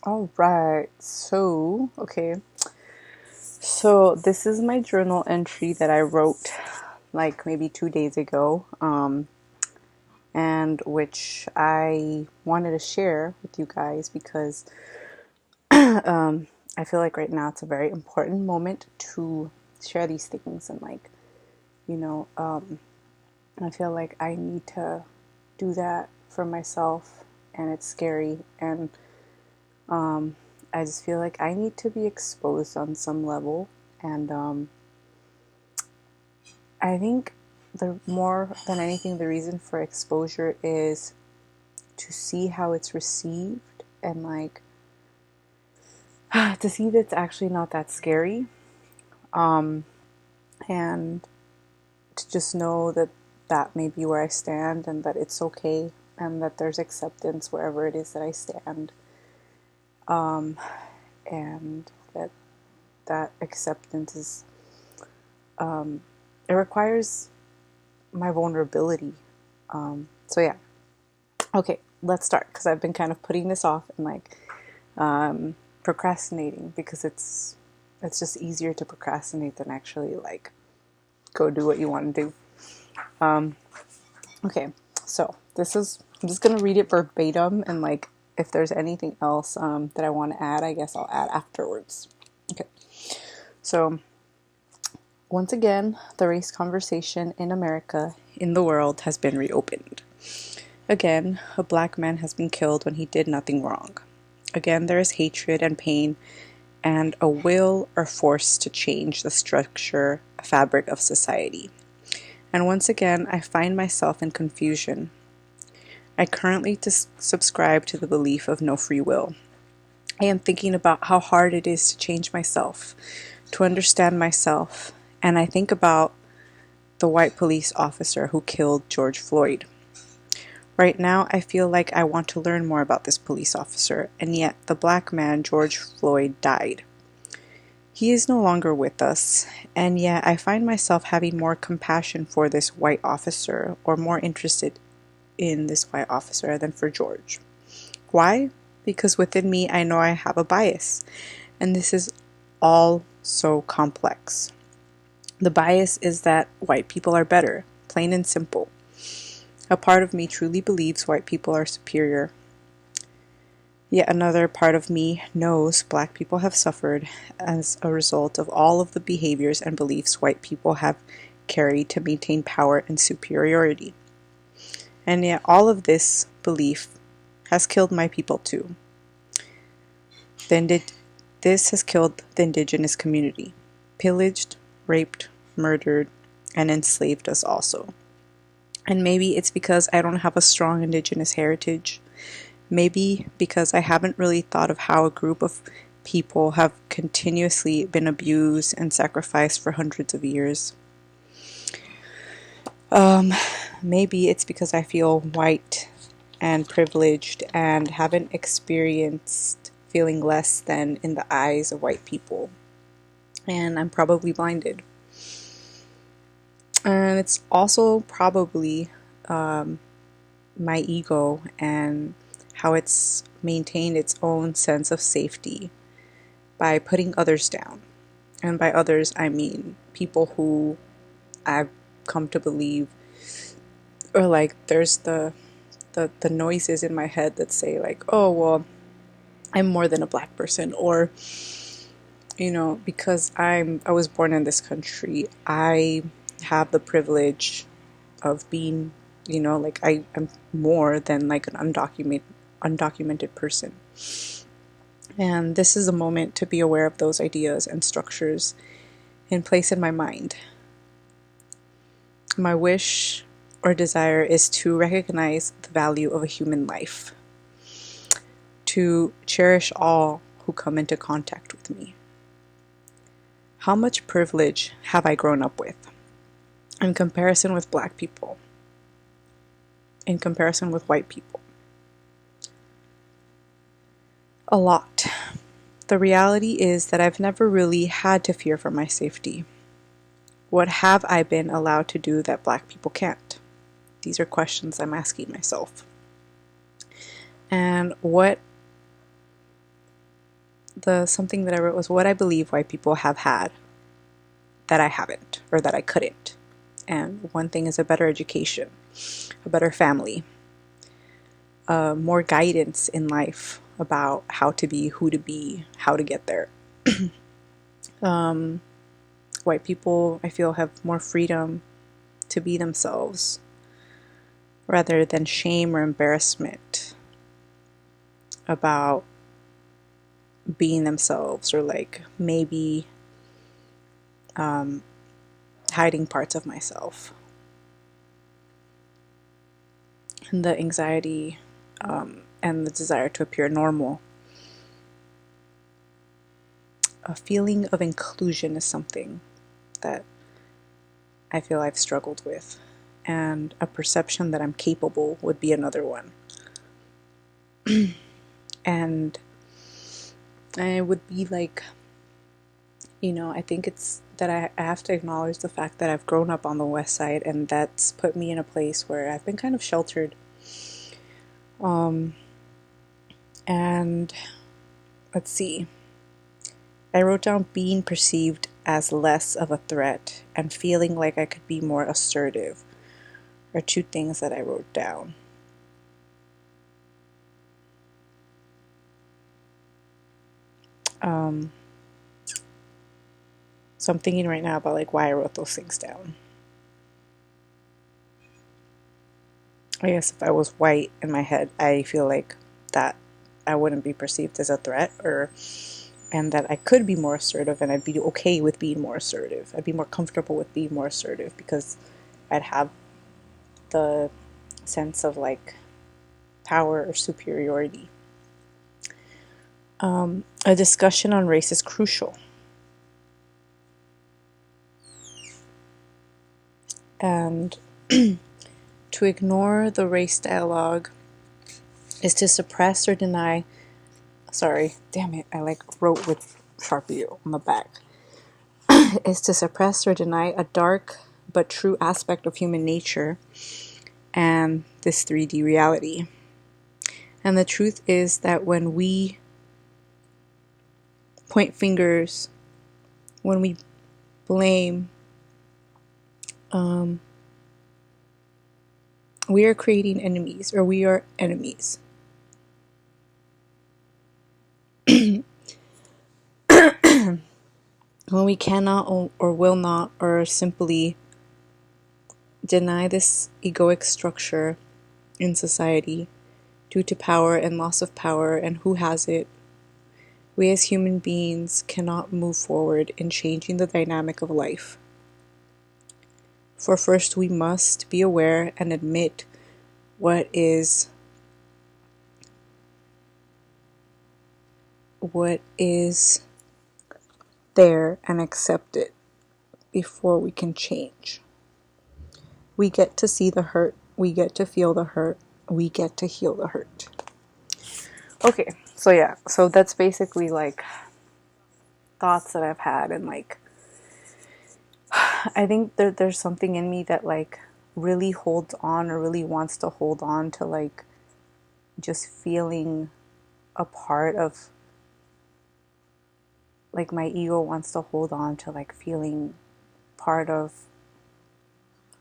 All right. So this is my journal entry that I wrote like maybe 2 days ago, and which I wanted to share with you guys because I feel like right now it's a very important moment to share these things and you know, um, I feel like I need to do that for myself, and it's scary, and I just feel like I need to be exposed on some level, and I think the more than anything, the reason for exposure is to see how it's received and to see that it's actually not that scary, and to just know that that may be where I stand and that it's okay and that there's acceptance wherever it is that I stand, and that that acceptance is it requires my vulnerability. So yeah, okay, let's start because I've been kind of putting this off and procrastinating because it's just easier to procrastinate than actually go do what you want to do. Okay, so I'm just gonna read it verbatim, and if there's anything else that I want to add, I guess I'll add afterwards. Okay, so once again, the race conversation in America, in the world, has been reopened. Again, a black man has been killed when he did nothing wrong. Again, there is hatred and pain and a will or force to change the structure, fabric of society. And once again, I find myself in confusion. I currently subscribe to the belief of no free will. I am thinking about how hard it is to change myself, to understand myself, and I think about the white police officer who killed George Floyd. Right now, I feel like I want to learn more about this police officer, and yet the black man, George Floyd, died. He is no longer with us, and yet I find myself having more compassion for this white officer, or more interested in this white officer than for George. Why? Because within me I know I have a bias, and this is all so complex. The bias is that white people are better, plain and simple. A part of me truly believes white people are superior. Yet another part of me knows black people have suffered as a result of all of the behaviors and beliefs white people have carried to maintain power and superiority. And yet all of this belief has killed my people too. This has killed the indigenous community, pillaged, raped, murdered, and enslaved us also. And maybe it's because I don't have a strong indigenous heritage. Maybe because I haven't really thought of how a group of people have continuously been abused and sacrificed for hundreds of years. Maybe it's because I feel white and privileged and haven't experienced feeling less than in the eyes of white people. And I'm probably blinded. And it's also probably my ego and how it's maintained its own sense of safety by putting others down. And by others, I mean people who I've come to believe, or there's the noises in my head that say oh, well, I'm more than a black person, or because I was born in this country, I have the privilege of being, I'm more than an undocumented person. And this is a moment to be aware of those ideas and structures in place in my mind. My wish or desire is to recognize the value of a human life, to cherish all who come into contact with me. How much privilege have I grown up with in comparison with black people, in comparison with white people? A lot. The reality is that I've never really had to fear for my safety. What have I been allowed to do that black people can't? These are questions I'm asking myself. And what the something that I wrote was what I believe white people have had that I haven't, or that I couldn't. And one thing is a better education, a better family, more guidance in life about how to be, who to be, how to get there. White people, I feel, have more freedom to be themselves rather than shame or embarrassment about being themselves, or like maybe hiding parts of myself. And the anxiety and the desire to appear normal. A feeling of inclusion is something that I feel I've struggled with. And a perception that I'm capable would be another one. And it would be like, I think it's that I have to acknowledge the fact that I've grown up on the West Side, and that's put me in a place where I've been kind of sheltered. And let's see. I wrote down being perceived as less of a threat and feeling like I could be more assertive are two things that I wrote down. So I'm thinking right now about like why I wrote those things down. I guess if I was white in my head, I feel like that I wouldn't be perceived as a threat, and that I could be more assertive, and I'd be okay with being more assertive. I'd be more comfortable with being more assertive because I'd have the sense of like power or superiority. A discussion on race is crucial. And to ignore the race dialogue is to suppress or deny. Sorry, damn it, I like wrote with Sharpie on the back. Is to suppress or deny a dark but true aspect of human nature and this 3D reality. And the truth is that when we point fingers, when we blame, we are creating enemies, or we are enemies. When we cannot or will not or simply deny this egoic structure in society due to power and loss of power and who has it, we as human beings cannot move forward in changing the dynamic of life. For first we must be aware and admit what is there and accept it before we can change. We get to see the hurt, we get to feel the hurt, we get to heal the hurt. Okay, so that's basically like thoughts that I've had, and like I think there's something in me that like really holds on, or really wants to hold on to like just feeling a part of, like my ego wants to hold on to like feeling part of,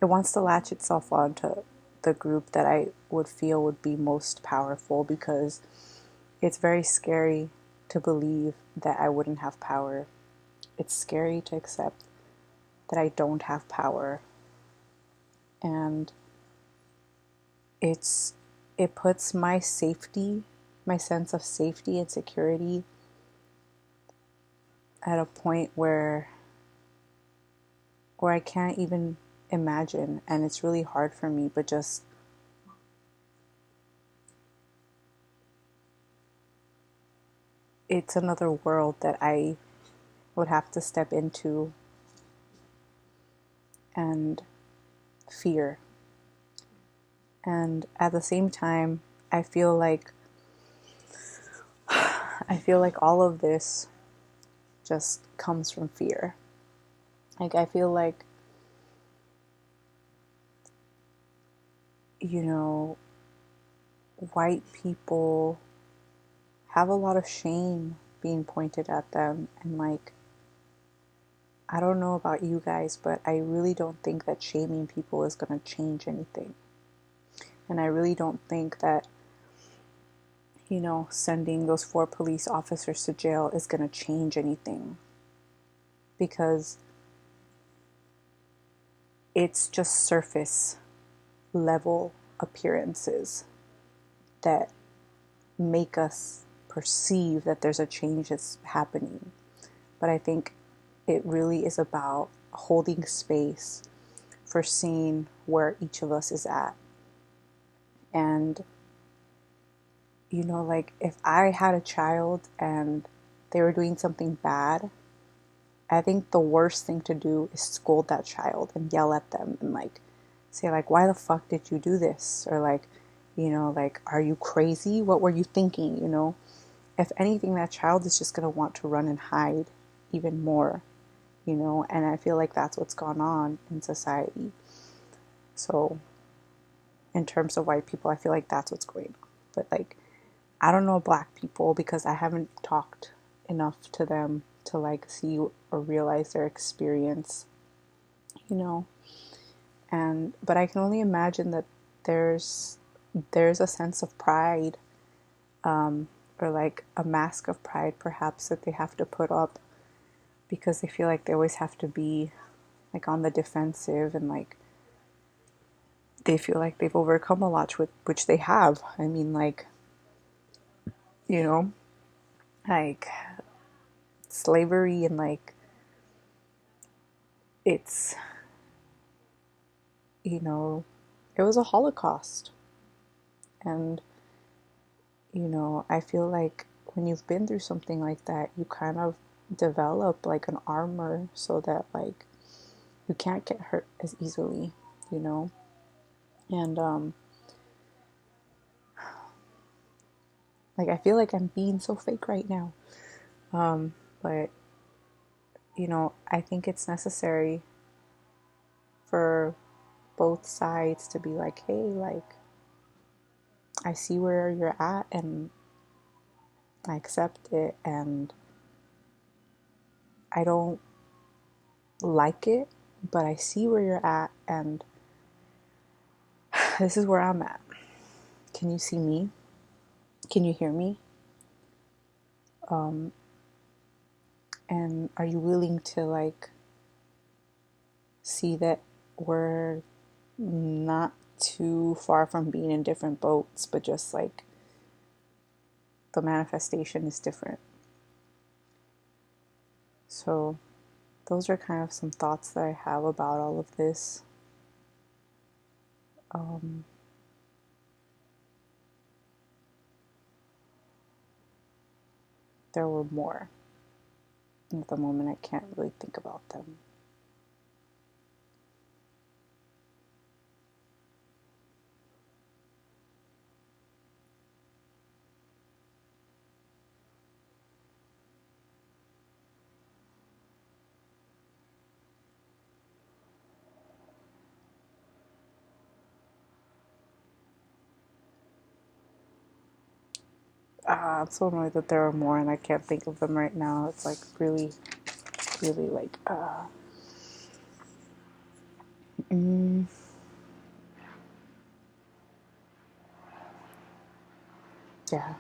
it wants to latch itself onto the group that I would feel would be most powerful, because it's very scary to believe that I wouldn't have power. It's scary to accept that I don't have power. And it puts my safety, my sense of safety and security at a point where I can't even imagine, and it's really hard for me, but just it's another world that I would have to step into and fear. And at the same time, I feel like all of this just comes from fear. Like I feel like, white people have a lot of shame being pointed at them. And like, I don't know about you guys, but I really don't think that shaming people is going to change anything. And I really don't think that, you know, sending those 4 police officers to jail is going to change anything. Because it's just surface level appearances that make us perceive that there's a change that's happening. But I think it really is about holding space for seeing where each of us is at. And, you know, like if I had a child and they were doing something bad, I think the worst thing to do is scold that child and yell at them and like say like, why the fuck did you do this? Or like, you know, like, are you crazy? What were you thinking? You know, if anything, that child is just going to want to run and hide even more, you know, and I feel like that's what's gone on in society. So in terms of white people, I feel like that's what's going on. But like, I don't know black people because I haven't talked enough to them to like see or realize their experience, you know. And but I can only imagine that there's a sense of pride, or like a mask of pride perhaps that they have to put up because they feel like they always have to be like on the defensive, and like they feel like they've overcome a lot, which they have. I mean, like, you know, like slavery, and like it's, you know, it was a Holocaust. And, you know, I feel like when you've been through something like that, you kind of develop like an armor so that like you can't get hurt as easily, you know? And like I feel like I'm being so fake right now. But you know, I think it's necessary for both sides to be like, hey, like I see where you're at and I accept it, and I don't like it, but I see where you're at, and this is where I'm at. Can you see me? Can you hear me? And are you willing to like see that we're not too far from being in different boats, but just like the manifestation is different? So those are kind of some thoughts that I have about all of this. There were more. And at the moment, I can't really think about them. I'm so annoyed that there are more and I can't think of them right now. It's like really, really like, yeah.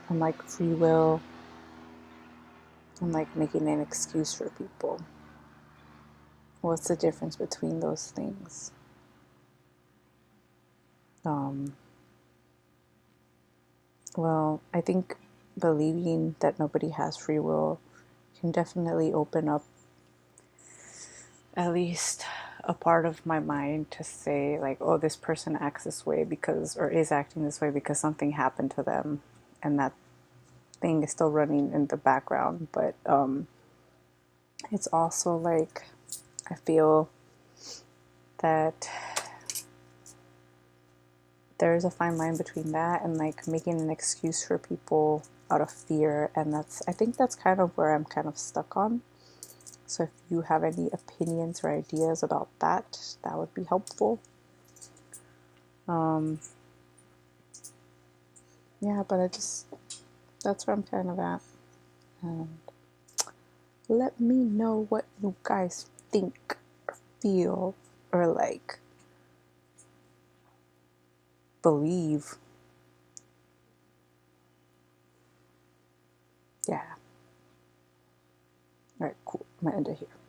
And like free will, and like making an excuse for people. What's the difference between those things? Um, well, I think believing that nobody has free will can definitely open up at least a part of my mind to say like, oh, this person acts this way because, or is acting this way because something happened to them, and that thing is still running in the background. But it's also like I feel that there's a fine line between that and like making an excuse for people out of fear, and I think that's kind of where I'm kind of stuck on. So if you have any opinions or ideas about that, that would be helpful. yeah, but that's where I'm kind of at. And let me know what you guys think, or feel, or like believe. Yeah. All right, cool. I'm gonna end it here.